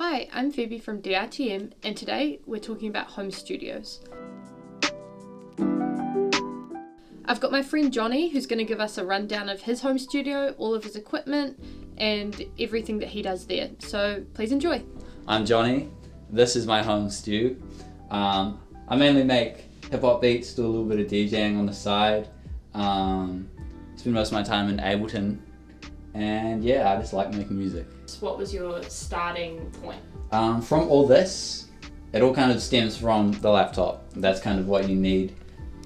Hi, I'm Phoebe from DRTM, and today we're talking about home studios. I've got my friend Johnny who's going to give us a rundown of his home studio, all of his equipment, and everything that he does there. So please enjoy. I'm Johnny. This is my home studio. I mainly make hip-hop beats, do a little bit of DJing on the side. Spend most of my time in Ableton, and yeah, I just like making music. What was your starting point? From all this, it all kind of stems from the laptop. That's kind of what you need.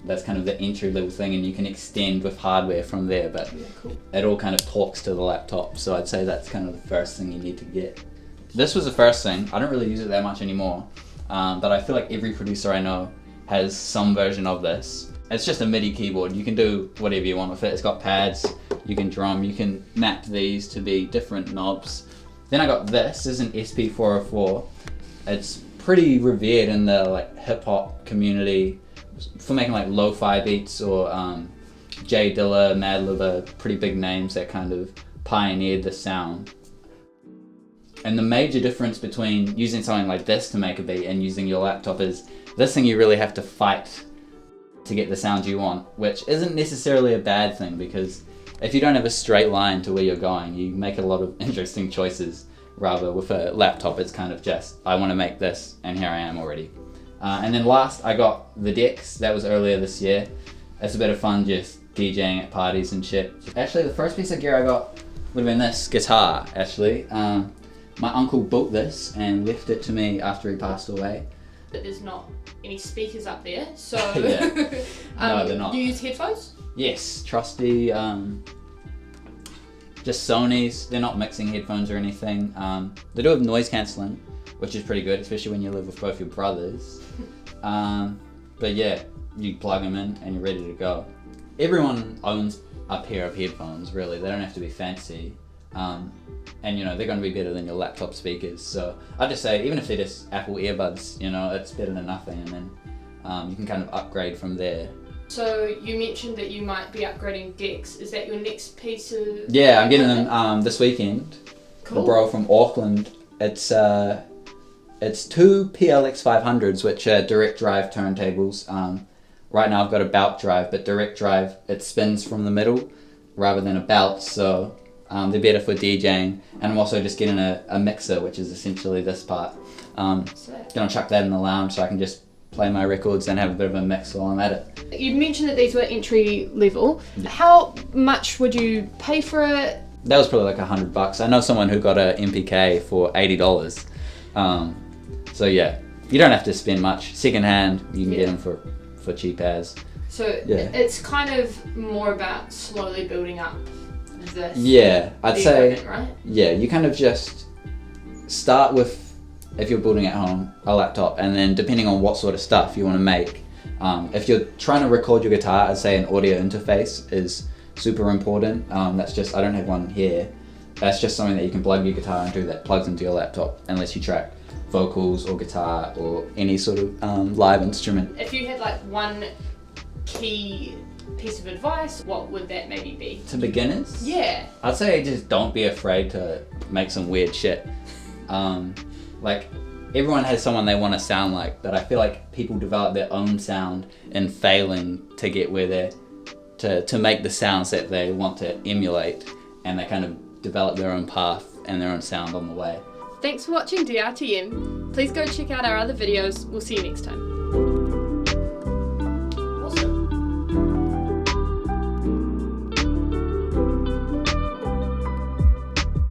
That's kind of the entry level thing, and you can extend with hardware from there, but Yeah, cool. it all kind of talks to the laptop. So I'd say that's kind of the first thing you need to get. This was the first thing. I don't really use it that much anymore, but I feel like every producer I know has some version of this. It's just a MIDI keyboard. You can do whatever you want with it. It's got pads, you can drum, you can map these to be different knobs. Then I got this. This is an SP404. It's pretty revered in the hip hop community for making lo-fi beats, or Jay Dilla, Madlib are pretty big names that kind of pioneered the sound. And the major difference between using something like this to make a beat and using your laptop is this thing you really have to fight to get the sound you want, which isn't necessarily a bad thing, because if you don't have a straight line to where you're going, you make a lot of interesting choices. Rather with a laptop, it's kind of just, I want to make this, and here I am already. And then last, I got the Dex. That was earlier this year. It's a bit of fun just DJing at parties and shit. Actually, the first piece of gear I got would have been this guitar, actually. My uncle built this and left it to me after he passed away. But there's not any speakers up there, so Yeah. No, they're not. You use headphones? Yes, trusty, just Sony's. They're not mixing headphones or anything. They do have noise cancelling, which is pretty good, especially when you live with both your brothers. But yeah, you plug them in and you're ready to go. Everyone owns a pair of headphones, really. They don't have to be fancy. And they're going to be better than your laptop speakers. So I'd just say, even if they're just Apple earbuds, it's better than nothing. And then you can kind of upgrade from there. So you mentioned that you might be upgrading Dex. Is that your next piece of... Yeah, I'm getting them this weekend. Cool. The bro from Auckland. It's two PLX 500s, which are direct drive turntables. Right now I've got a belt drive, but direct drive, it spins from the middle rather than a belt, so they're better for DJing. And I'm also just getting a mixer, which is essentially this part. Gonna chuck that in the lounge so I can just play my records and have a bit of a mix while I'm at it. You mentioned that these were entry level. Yeah. How much would you pay for it? That was probably $100. I know someone who got a MPK for $80. So yeah, you don't have to spend much. Secondhand, you can get them for cheap as. So Yeah. it's kind of more about slowly building up this. Yeah, I'd say, equipment, right? yeah, you kind of just start with, if you're building at home, a laptop, and then depending on what sort of stuff you want to make. If you're trying to record your guitar, I'd say an audio interface is super important. That's just, I don't have one here. That's just something that you can plug your guitar into that plugs into your laptop, unless you track vocals or guitar or any sort of live instrument. If you had one key piece of advice, what would that maybe be? To beginners? Yeah. I'd say just don't be afraid to make some weird shit. Everyone has someone they want to sound like, but I feel like people develop their own sound in failing to get where they're, to make the sounds that they want to emulate, and they kind of develop their own path and their own sound on the way. Thanks for watching DRTM. Please go check out our other videos. We'll see you next time.